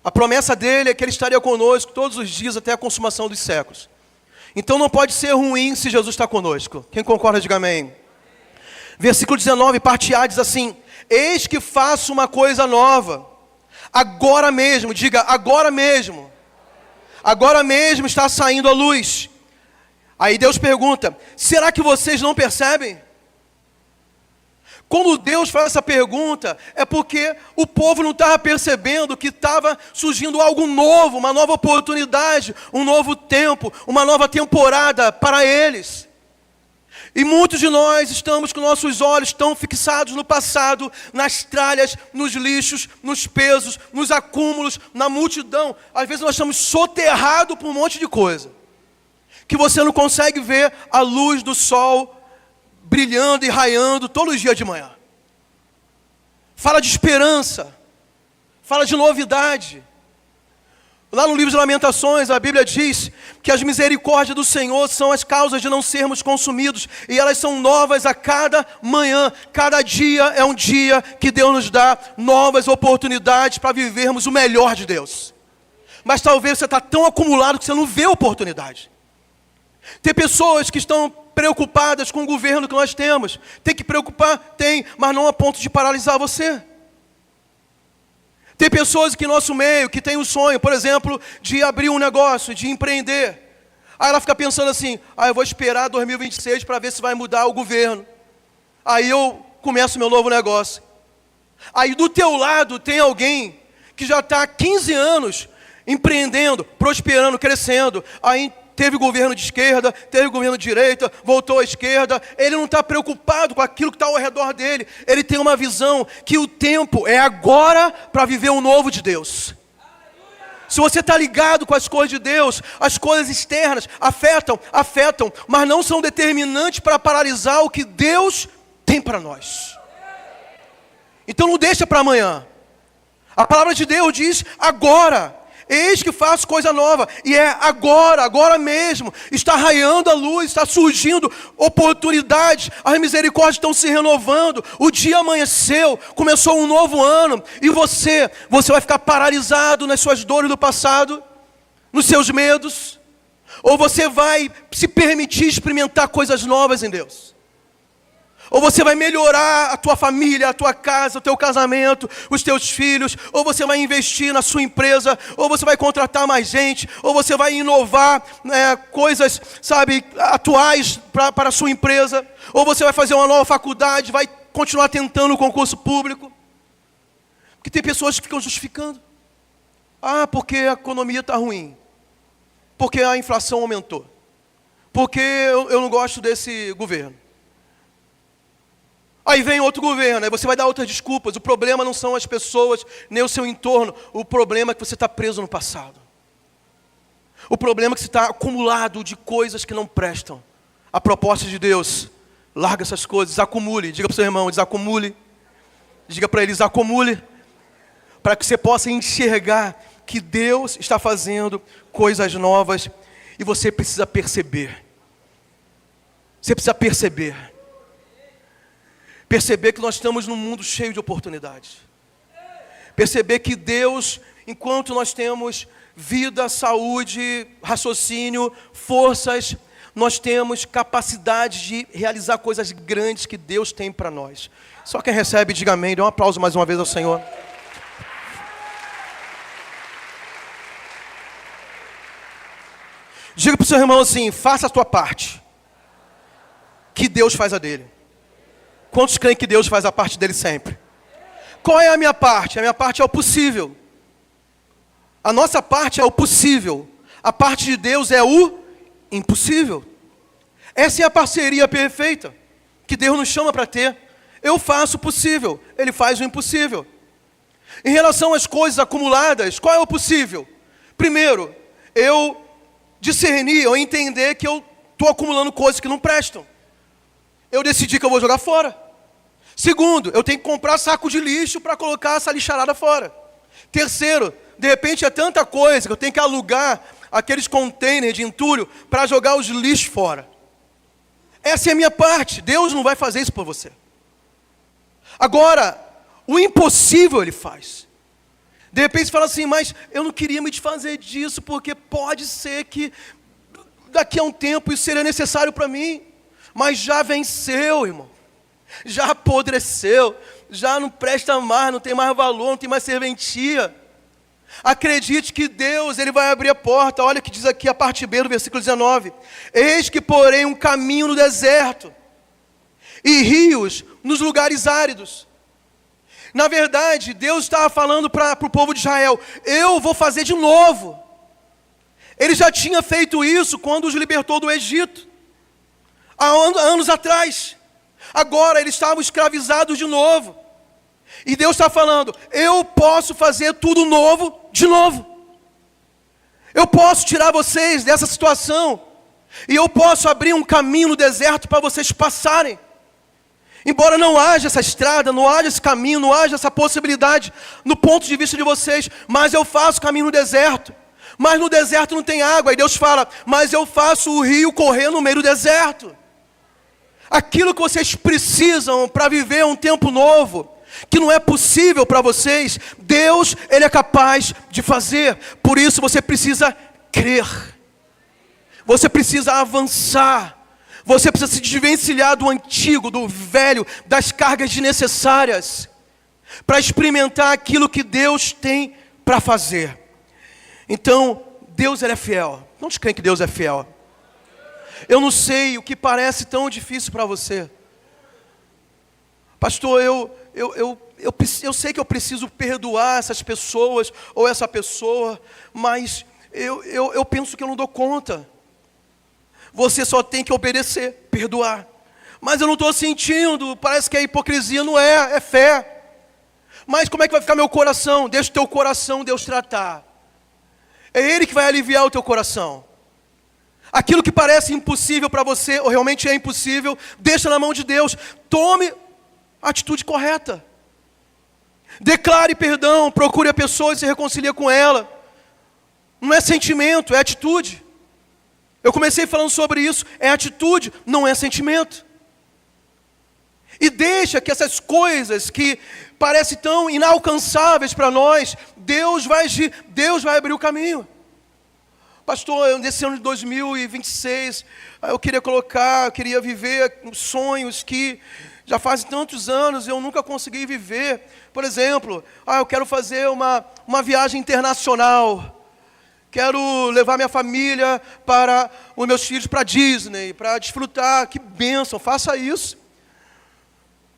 A promessa dele é que ele estaria conosco todos os dias até a consumação dos séculos. Então não pode ser ruim se Jesus está conosco. Quem concorda, diga amém. Versículo 19, parte A diz assim: eis que faço uma coisa nova. Agora mesmo, diga agora mesmo. Agora mesmo está saindo a luz. Aí Deus pergunta: será que vocês não percebem? Quando Deus faz essa pergunta, é porque o povo não estava percebendo que estava surgindo algo novo, uma nova oportunidade, um novo tempo, uma nova temporada para eles. E muitos de nós estamos com nossos olhos tão fixados no passado, nas tralhas, nos lixos, nos pesos, nos acúmulos, na multidão. Às vezes nós estamos soterrados por um monte de coisa, que você não consegue ver a luz do sol brilhando e raiando todos os dias de manhã. Fala de esperança, fala de novidade. Lá no livro de Lamentações, a Bíblia diz que as misericórdias do Senhor são as causas de não sermos consumidos, e elas são novas a cada manhã. Cada dia é um dia que Deus nos dá novas oportunidades para vivermos o melhor de Deus. Mas talvez você está tão acumulado que você não vê a oportunidade. Tem pessoas que estão preocupadas com o governo que nós temos. Tem que preocupar? Tem, mas não a ponto de paralisar você. Tem pessoas que em nosso meio, que tem um sonho, por exemplo, de abrir um negócio, de empreender. Aí ela fica pensando assim, eu vou esperar 2026 para ver se vai mudar o governo. Aí eu começo meu novo negócio. Aí do teu lado tem alguém que já está há 15 anos empreendendo, prosperando, crescendo. Aí teve governo de esquerda, teve governo de direita, voltou à esquerda. Ele não está preocupado com aquilo que está ao redor dele. Ele tem uma visão que o tempo é agora para viver o novo de Deus. Se você está ligado com as coisas de Deus, as coisas externas afetam, mas não são determinantes para paralisar o que Deus tem para nós. Então não deixa para amanhã. A palavra de Deus diz agora. Eis que faço coisa nova, e é agora mesmo, está raiando a luz, está surgindo oportunidades, as misericórdias estão se renovando, o dia amanheceu, começou um novo ano, e você vai ficar paralisado nas suas dores do passado, nos seus medos, ou você vai se permitir experimentar coisas novas em Deus? Ou você vai melhorar a tua família, a tua casa, o teu casamento, os teus filhos, ou você vai investir na sua empresa, ou você vai contratar mais gente, ou você vai inovar coisas, sabe, atuais para a sua empresa, ou você vai fazer uma nova faculdade, vai continuar tentando o concurso público. Porque tem pessoas que ficam justificando. Ah, porque a economia está ruim. Porque a inflação aumentou. Porque eu não gosto desse governo. Aí vem outro governo, aí você vai dar outras desculpas. O problema não são as pessoas, nem o seu entorno. O problema é que você está preso no passado. O problema é que você está acumulado de coisas que não prestam. A proposta de Deus, larga essas coisas, desacumule. Diga para o seu irmão, desacumule. Diga para ele, desacumule. Para que você possa enxergar que Deus está fazendo coisas novas e você precisa perceber. Você precisa perceber. Perceber que nós estamos num mundo cheio de oportunidades. Perceber que Deus, enquanto nós temos vida, saúde, raciocínio, forças, nós temos capacidade de realizar coisas grandes que Deus tem para nós. Só quem recebe, diga amém. Dê um aplauso mais uma vez ao Senhor. Diga para o seu irmão assim, faça a tua parte, que Deus faz a dele. Quantos creem que Deus faz a parte dele sempre? Qual é a minha parte? A minha parte é o possível. A nossa parte é o possível. A parte de Deus é o impossível. Essa é a parceria perfeita que Deus nos chama para ter. Eu faço o possível, Ele faz o impossível. Em relação às coisas acumuladas, qual é o possível? Primeiro, eu discernir ou entender que eu estou acumulando coisas que não prestam. Eu decidi que eu vou jogar fora. Segundo, eu tenho que comprar saco de lixo para colocar essa lixarada fora. Terceiro, de repente é tanta coisa que eu tenho que alugar aqueles containers de entulho para jogar os lixos fora. Essa é a minha parte. Deus não vai fazer isso por você. Agora, o impossível Ele faz. De repente você fala assim, mas eu não queria me desfazer disso, porque pode ser que daqui a um tempo isso seria necessário para mim. Mas já venceu, irmão. Já apodreceu. Já não presta mais, não tem mais valor, não tem mais serventia. Acredite que Deus, Ele vai abrir a porta. Olha o que diz aqui a parte B do versículo 19. Eis que porém um caminho no deserto, e rios nos lugares áridos. Na verdade, Deus estava falando para o povo de Israel, eu vou fazer de novo. Ele já tinha feito isso quando os libertou do Egito, há anos atrás. Agora eles estavam escravizados de novo. E Deus está falando, eu posso fazer tudo novo de novo. Eu posso tirar vocês dessa situação. E eu posso abrir um caminho no deserto para vocês passarem. Embora não haja essa estrada, não haja esse caminho, não haja essa possibilidade no ponto de vista de vocês, mas eu faço caminho no deserto. Mas no deserto não tem água. E Deus fala, mas eu faço o rio correr no meio do deserto. Aquilo que vocês precisam para viver um tempo novo, que não é possível para vocês, Deus, Ele é capaz de fazer. Por isso você precisa crer. Você precisa avançar. Você precisa se desvencilhar do antigo, do velho, das cargas desnecessárias, para experimentar aquilo que Deus tem para fazer. Então, Deus Ele é fiel. Não te creem que Deus é fiel? Eu não sei o que parece tão difícil para você. Pastor, eu sei que eu preciso perdoar essas pessoas, ou essa pessoa, mas eu penso que eu não dou conta. Você só tem que obedecer, perdoar. Mas eu não estou sentindo, parece que a hipocrisia não é fé. Mas como é que vai ficar meu coração? Deixa o teu coração Deus tratar. É Ele que vai aliviar o teu coração. Aquilo que parece impossível para você, ou realmente é impossível, deixa na mão de Deus. Tome a atitude correta. Declare perdão, procure a pessoa e se reconcilie com ela. Não é sentimento, é atitude. Eu comecei falando sobre isso, é atitude, não é sentimento. E deixa que essas coisas que parecem tão inalcançáveis para nós, Deus vai abrir o caminho. Pastor, nesse ano de 2026, eu queria viver sonhos que Já faz tantos anos e eu nunca consegui viver. Por exemplo, eu quero fazer uma viagem internacional. Quero levar minha família para os meus filhos para Disney, para desfrutar. Que bênção, faça isso.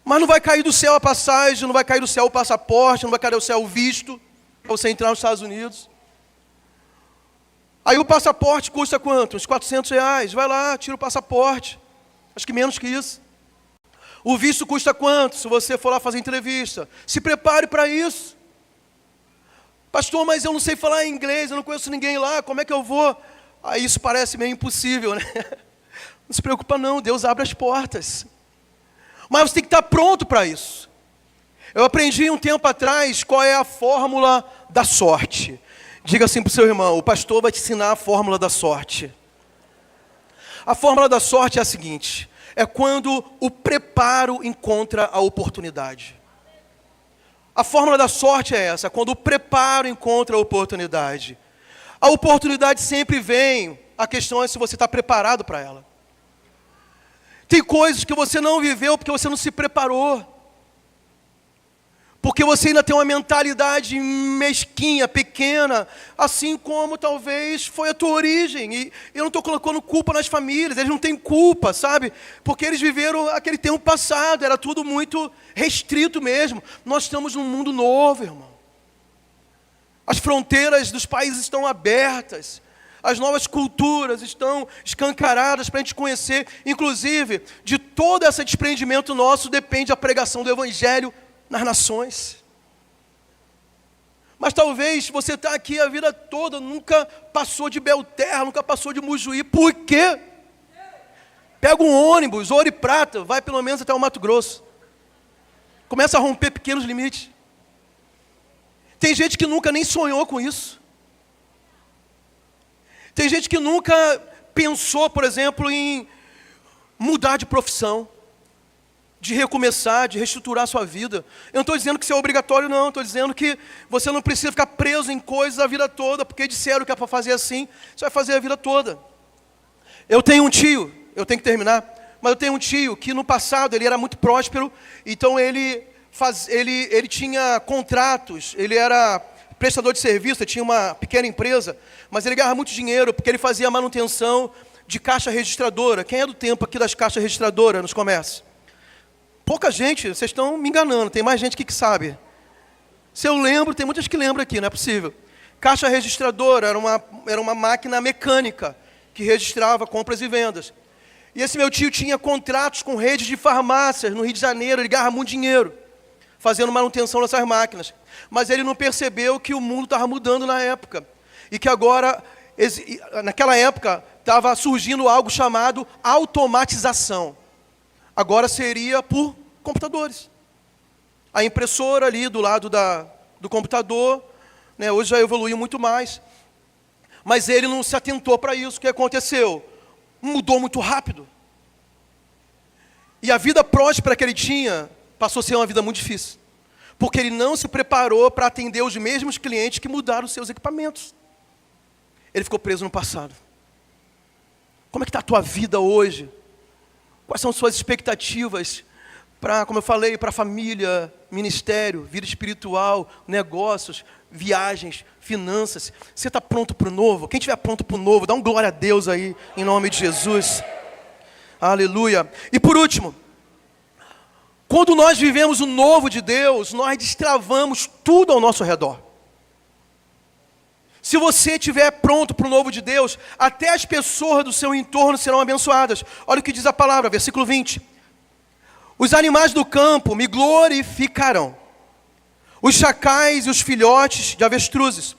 Mas não vai cair do céu a passagem, não vai cair do céu o passaporte, não vai cair do céu o visto para você entrar nos Estados Unidos. Aí o passaporte custa quanto? Uns R$400. Vai lá, tira o passaporte. Acho que menos que isso. O visto custa quanto? Se você for lá fazer entrevista. Se prepare para isso. Pastor, mas eu não sei falar inglês, eu não conheço ninguém lá, como é que eu vou? Aí isso parece meio impossível, né? Não se preocupa não, Deus abre as portas. Mas você tem que estar pronto para isso. Eu aprendi um tempo atrás qual é a fórmula da sorte. Diga assim para o seu irmão, o pastor vai te ensinar a fórmula da sorte. A fórmula da sorte é a seguinte, é quando o preparo encontra a oportunidade. A fórmula da sorte é essa, quando o preparo encontra a oportunidade. A oportunidade sempre vem, a questão é se você está preparado para ela. Tem coisas que você não viveu porque você não se preparou. Porque você ainda tem uma mentalidade mesquinha, pequena, assim como talvez foi a tua origem. E eu não estou colocando culpa nas famílias, eles não têm culpa, sabe? Porque eles viveram aquele tempo passado, era tudo muito restrito mesmo. Nós estamos num mundo novo, irmão. As fronteiras dos países estão abertas. As novas culturas estão escancaradas para a gente conhecer. Inclusive, de todo esse desprendimento nosso depende a pregação do Evangelho nas nações. Mas talvez você está aqui a vida toda, nunca passou de Belterra, nunca passou de Mujuí. Por quê? Pega um ônibus, ouro e prata, vai pelo menos até o Mato Grosso. Começa a romper pequenos limites. Tem gente que nunca nem sonhou com isso. Tem gente que nunca pensou, por exemplo, em mudar de profissão, de recomeçar, de reestruturar a sua vida. Eu não estou dizendo que isso é obrigatório, não. Estou dizendo que você não precisa ficar preso em coisas a vida toda, porque disseram que é para fazer assim, você vai fazer a vida toda. Eu tenho um tio, eu tenho que terminar, mas eu tenho um tio que no passado ele era muito próspero, então ele tinha contratos, ele era prestador de serviço, ele tinha uma pequena empresa, mas ele ganhava muito dinheiro, porque ele fazia manutenção de caixa registradora. Quem é do tempo aqui das caixas registradoras nos comércios? Pouca gente, vocês estão me enganando, tem mais gente aqui que sabe. Se eu lembro, tem muitas que lembram aqui, não é possível. Caixa registradora era uma máquina mecânica que registrava compras e vendas. E esse meu tio tinha contratos com redes de farmácias no Rio de Janeiro, ele ganhava muito dinheiro fazendo manutenção dessas máquinas. Mas ele não percebeu que o mundo estava mudando na época. E que agora, naquela época, estava surgindo algo chamado automatização. Agora seria por computadores. A impressora ali do lado do computador, né, hoje já evoluiu muito mais. Mas ele não se atentou para isso. O que aconteceu? Mudou muito rápido. E a vida próspera que ele tinha passou a ser uma vida muito difícil. Porque ele não se preparou para atender os mesmos clientes que mudaram os seus equipamentos. Ele ficou preso no passado. Como é que está a tua vida hoje? Quais são suas expectativas para, como eu falei, para a família, ministério, vida espiritual, negócios, viagens, finanças? Você está pronto para o novo? Quem estiver pronto para o novo, dá um glória a Deus aí, em nome de Jesus. Aleluia. E por último, quando nós vivemos o novo de Deus, nós destravamos tudo ao nosso redor. Se você estiver pronto para o novo de Deus, até as pessoas do seu entorno serão abençoadas. Olha o que diz a palavra, versículo 20. Os animais do campo me glorificarão, os chacais e os filhotes de avestruzes,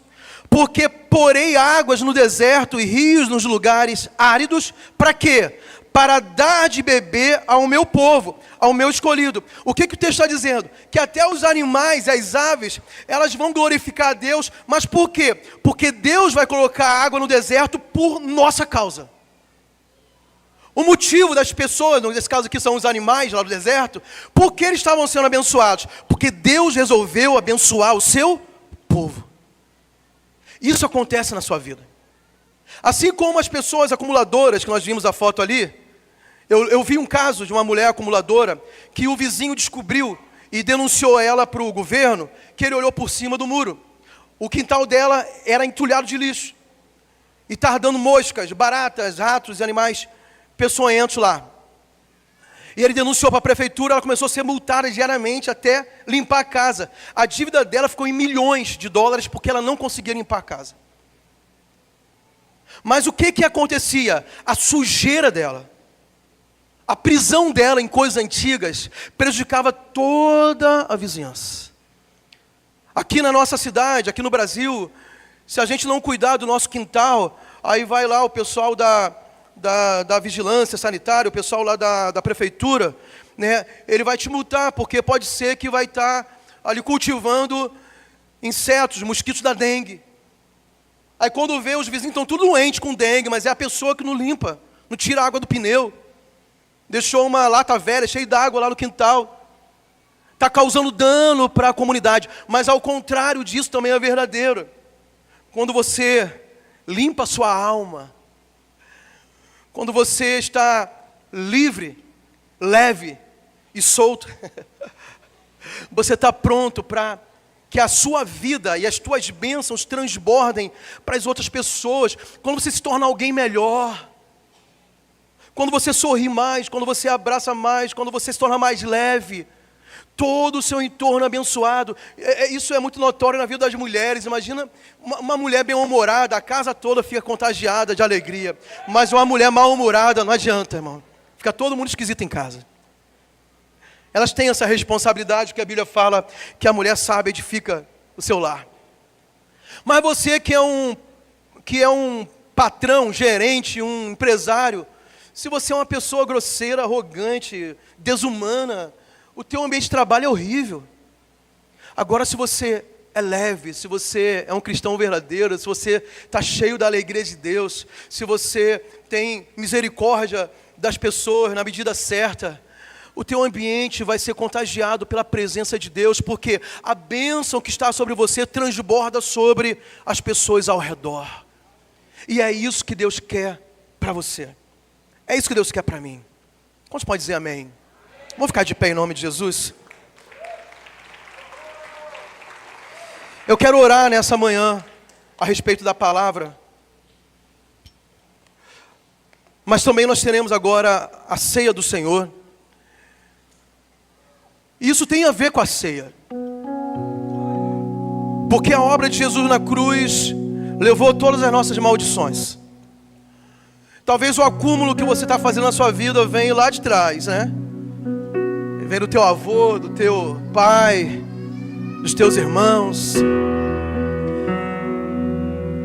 porque porei águas no deserto e rios nos lugares áridos, para quê? Para dar de beber ao meu povo, ao meu escolhido. O que o texto está dizendo? Que até os animais, as aves, elas vão glorificar a Deus, mas por quê? Porque Deus vai colocar água no deserto por nossa causa. O motivo das pessoas, nesse caso aqui são os animais lá do deserto, por que eles estavam sendo abençoados? Porque Deus resolveu abençoar o seu povo. Isso acontece na sua vida. Assim como as pessoas acumuladoras, que nós vimos a foto ali, Eu vi um caso de uma mulher acumuladora que o vizinho descobriu e denunciou ela para o governo, que ele olhou por cima do muro. O quintal dela era entulhado de lixo. E estava dando moscas, baratas, ratos e animais peçonhentos lá. E ele denunciou para a prefeitura, ela começou a ser multada diariamente até limpar a casa. A dívida dela ficou em milhões de dólares porque ela não conseguia limpar a casa. Mas o que acontecia? A sujeira dela, a prisão dela em coisas antigas, prejudicava toda a vizinhança. Aqui na nossa cidade, aqui no Brasil, se a gente não cuidar do nosso quintal, aí vai lá o pessoal da vigilância sanitária, o pessoal lá da prefeitura, né? Ele vai te multar, porque pode ser que vai estar ali cultivando insetos, mosquitos da dengue. Aí quando vê, os vizinhos estão tudo doentes com dengue, mas é a pessoa que não limpa, não tira a água do pneu. Deixou uma lata velha, cheia d'água lá no quintal. Está causando dano para a comunidade. Mas ao contrário disso também é verdadeiro. Quando você limpa a sua alma, quando você está livre, leve e solto, você está pronto para que a sua vida e as tuas bênçãos transbordem para as outras pessoas. Quando você se torna alguém melhor, quando você sorri mais, quando você abraça mais, quando você se torna mais leve, todo o seu entorno é abençoado. Isso é muito notório na vida das mulheres. Imagina uma mulher bem-humorada, a casa toda fica contagiada de alegria. Mas uma mulher mal-humorada, não adianta, irmão. Fica todo mundo esquisito em casa. Elas têm essa responsabilidade que a Bíblia fala, que a mulher sábia edifica o seu lar. Mas você que é um patrão, gerente, um empresário, se você é uma pessoa grosseira, arrogante, desumana, o teu ambiente de trabalho é horrível. Agora, se você é leve, se você é um cristão verdadeiro, se você está cheio da alegria de Deus, se você tem misericórdia das pessoas na medida certa, o teu ambiente vai ser contagiado pela presença de Deus, porque a bênção que está sobre você transborda sobre as pessoas ao redor. E é isso que Deus quer para você. É isso que Deus quer para mim. Quantos podem dizer amém? Vamos ficar de pé em nome de Jesus? Eu quero orar nessa manhã a respeito da palavra. Mas também nós teremos agora a ceia do Senhor. E isso tem a ver com a ceia. Porque a obra de Jesus na cruz levou todas as nossas maldições. Talvez o acúmulo que você está fazendo na sua vida venha lá de trás, né? Vem do teu avô, do teu pai, dos teus irmãos.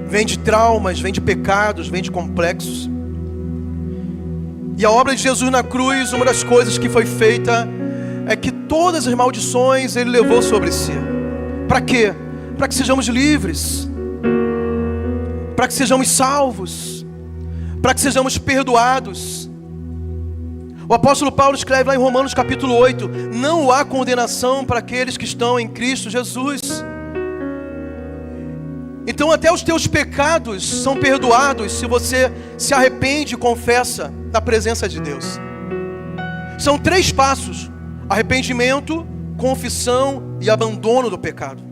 Vem de traumas, vem de pecados, vem de complexos. E a obra de Jesus na cruz, uma das coisas que foi feita é que todas as maldições Ele levou sobre si. Para quê? Para que sejamos livres. Para que sejamos salvos. Para que sejamos perdoados. O apóstolo Paulo escreve lá em Romanos capítulo 8, não há condenação para aqueles que estão em Cristo Jesus. Então até os teus pecados são perdoados se você se arrepende e confessa na presença de Deus. São 3 passos: arrependimento, confissão e abandono do pecado.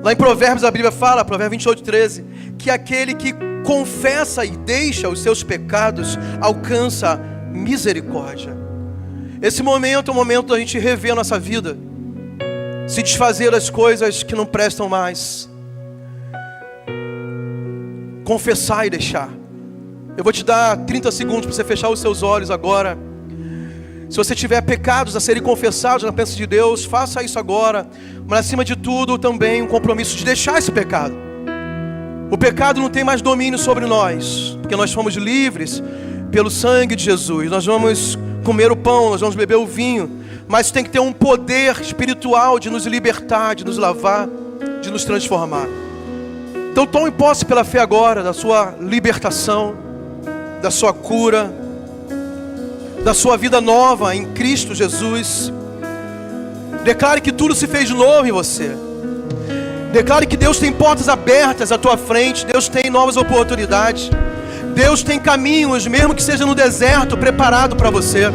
Lá em Provérbios a Bíblia fala, Provérbios 28:13, que aquele que confessa e deixa os seus pecados alcança misericórdia. Esse momento é o momento da gente rever a nossa vida, se desfazer das coisas que não prestam mais, confessar e deixar. Eu vou te dar 30 segundos para você fechar os seus olhos agora. Se você tiver pecados a serem confessados na presença de Deus, faça isso agora. Mas acima de tudo também um compromisso de deixar esse pecado. O pecado não tem mais domínio sobre nós, porque nós fomos livres pelo sangue de Jesus. Nós vamos comer o pão, nós vamos beber o vinho, mas tem que ter um poder espiritual de nos libertar, de nos lavar, de nos transformar. Então tome posse pela fé agora da sua libertação, da sua cura, da sua vida nova em Cristo Jesus. Declare que tudo se fez novo em você. Declare que Deus tem portas abertas à tua frente. Deus tem novas oportunidades. Deus tem caminhos, mesmo que seja no deserto, preparado para você.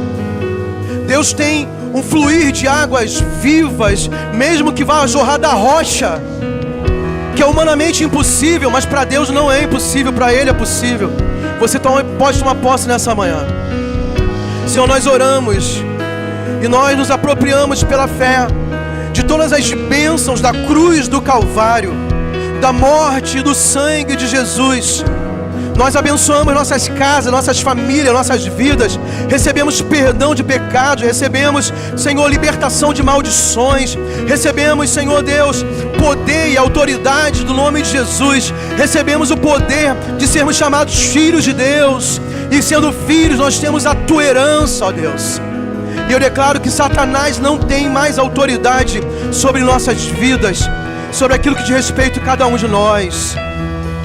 Deus tem um fluir de águas vivas, mesmo que vá jorrar da rocha, que é humanamente impossível, mas para Deus não é impossível, para Ele é possível. Você pode tomar posse nessa manhã. Senhor, nós oramos e nós nos apropriamos pela fé de todas as bênçãos da cruz do Calvário, da morte e do sangue de Jesus. Nós abençoamos nossas casas, nossas famílias, nossas vidas. Recebemos perdão de pecados. Recebemos, Senhor, libertação de maldições. Recebemos, Senhor Deus, poder e autoridade do nome de Jesus. Recebemos o poder de sermos chamados filhos de Deus. E sendo filhos, nós temos a tua herança, ó Deus. E eu declaro que Satanás não tem mais autoridade sobre nossas vidas, sobre aquilo que diz respeito a cada um de nós.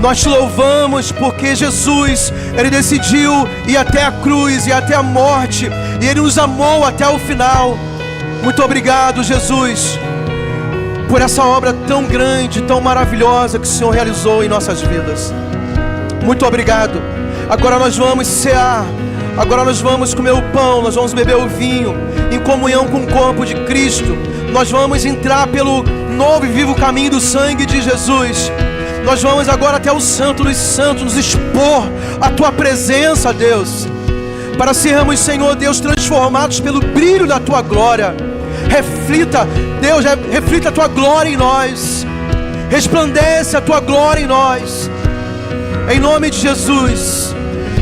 Nós te louvamos porque Jesus, Ele decidiu ir até a cruz e até a morte, e Ele nos amou até o final. Muito obrigado, Jesus, por essa obra tão grande, tão maravilhosa que o Senhor realizou em nossas vidas. Muito obrigado. Agora nós vamos cear, agora nós vamos comer o pão, nós vamos beber o vinho, em comunhão com o corpo de Cristo. Nós vamos entrar pelo novo e vivo caminho do sangue de Jesus. Nós vamos agora até o Santo dos Santos, nos expor à Tua presença, Deus, para sermos, Senhor Deus, transformados pelo brilho da Tua glória. Reflita, Deus, reflita a Tua glória em nós. Resplandece a Tua glória em nós. Em nome de Jesus,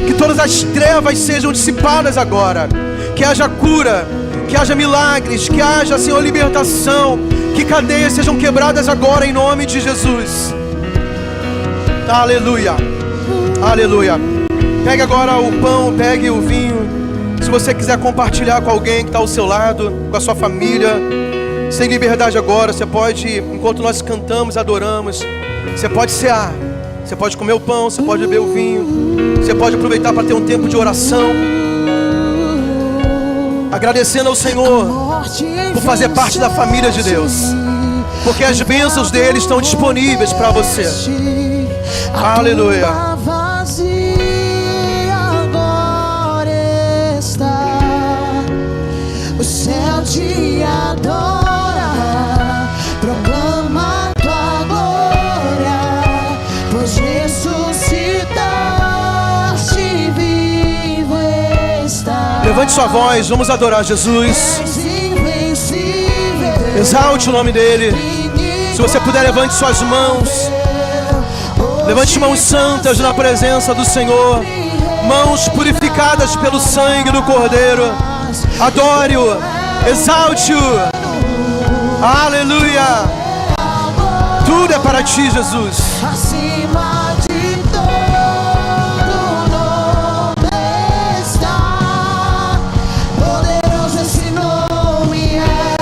que todas as trevas sejam dissipadas agora. Que haja cura, que haja milagres, que haja, Senhor, libertação. Que cadeias sejam quebradas agora em nome de Jesus. Aleluia, aleluia. Pegue agora o pão, pegue o vinho. Se você quiser compartilhar com alguém que está ao seu lado, com a sua família, sem liberdade agora, você pode, enquanto nós cantamos, adoramos, você pode cear, você pode comer o pão, você pode beber o vinho, você pode aproveitar para ter um tempo de oração, agradecendo ao Senhor por fazer parte da família de Deus, porque as bênçãos dele estão disponíveis para você. Aleluia. Agora está, o céu te adora, proclama tua glória, pois ressuscitaste, vivo está. Levante sua voz, vamos adorar Jesus. Exalte o nome dele. Se você puder, levante suas mãos. Levante mãos santas na presença do Senhor, mãos purificadas pelo sangue do Cordeiro. Adore-o, exalte-o. Aleluia. Tudo é para ti, Jesus. Acima de todo nome está, poderoso esse nome é,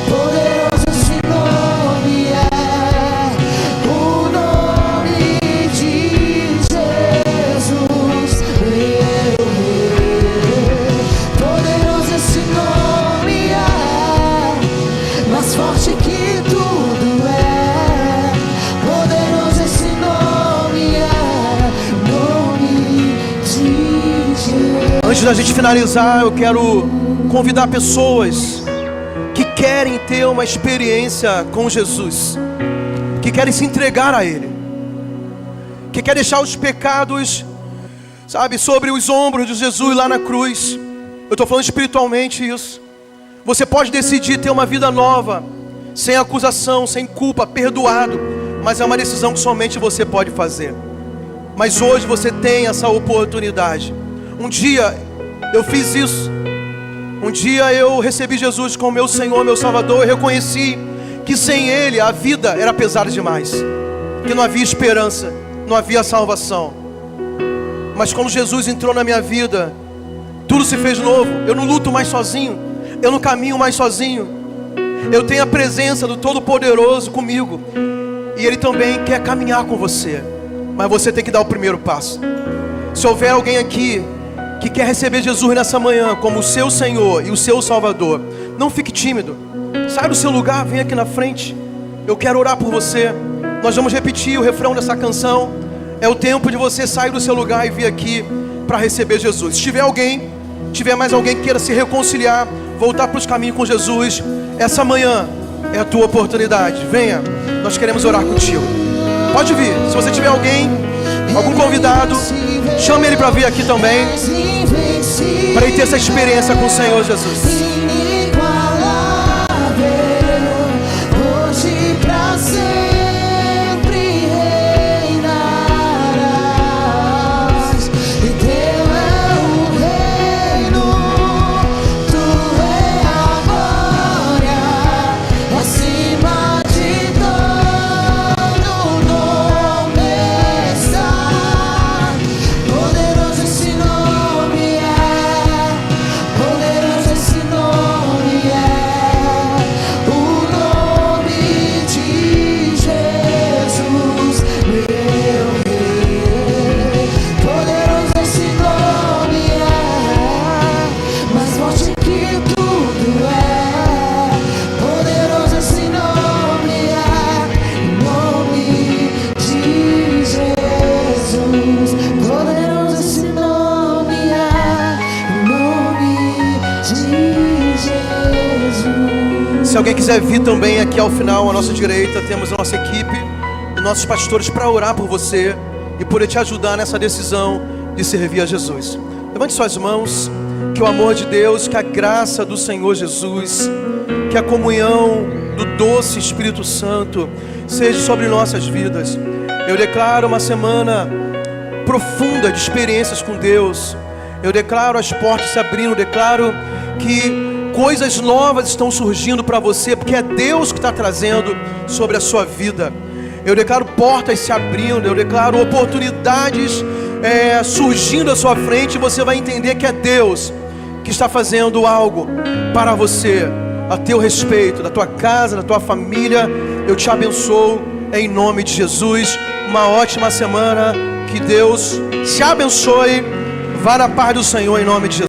poderoso esse nome é. Antes da gente finalizar, eu quero convidar pessoas que querem ter uma experiência com Jesus, que querem se entregar a Ele, que querem deixar os pecados, sabe, sobre os ombros de Jesus lá na cruz. Eu estou falando espiritualmente isso. Você pode decidir ter uma vida nova, sem acusação, sem culpa, perdoado, mas é uma decisão que somente você pode fazer. Mas hoje você tem essa oportunidade. Um dia eu fiz isso. Um dia eu recebi Jesus como meu Senhor, meu Salvador. Eu reconheci que sem Ele a vida era pesada demais, que não havia esperança, não havia salvação. Mas quando Jesus entrou na minha vida, tudo se fez novo. Eu não luto mais sozinho, eu não caminho mais sozinho. Eu tenho a presença do Todo-Poderoso comigo, e Ele também quer caminhar com você. Mas você tem que dar o primeiro passo. Se houver alguém aqui que quer receber Jesus nessa manhã como o seu Senhor e o seu Salvador, não fique tímido. Sai do seu lugar, vem aqui na frente. Eu quero orar por você. Nós vamos repetir o refrão dessa canção, é o tempo de você sair do seu lugar e vir aqui para receber Jesus. Se tiver mais alguém que queira se reconciliar, voltar para os caminhos com Jesus, essa manhã é a tua oportunidade. Venha, nós queremos orar contigo. Pode vir. Se você tiver alguém, algum convidado, chame ele para vir aqui também, para ele ter essa experiência com o Senhor Jesus. Hoje pra sempre reinarás, e teu é o reino, tu é a glória, acima de todo nome está. Poderoso esse nome é, poderoso esse nome é. O nome de Jesus, meu Rei. Poderoso esse nome é, mais forte que tudo é. Poderoso esse nome é, em nome de Jesus. Poderoso esse nome é, em nome de Jesus. Se alguém quiser vir também aqui ao final, à nossa direita, temos a nossa equipe e nossos pastores para orar por você e poder te ajudar nessa decisão de servir a Jesus. Levante suas mãos, que o amor de Deus, que a graça do Senhor Jesus, que a comunhão do doce Espírito Santo seja sobre nossas vidas. Eu declaro uma semana profunda de experiências com Deus. Eu declaro as portas se abrindo, declaro que coisas novas estão surgindo para você, porque é Deus que está trazendo sobre a sua vida. Eu declaro portas se abrindo, eu declaro oportunidades surgindo à sua frente, e você vai entender que é Deus que está fazendo algo para você, a teu respeito, da tua casa, da tua família. Eu te abençoo em nome de Jesus. Uma ótima semana, que Deus te abençoe. Vá na paz do Senhor em nome de Jesus.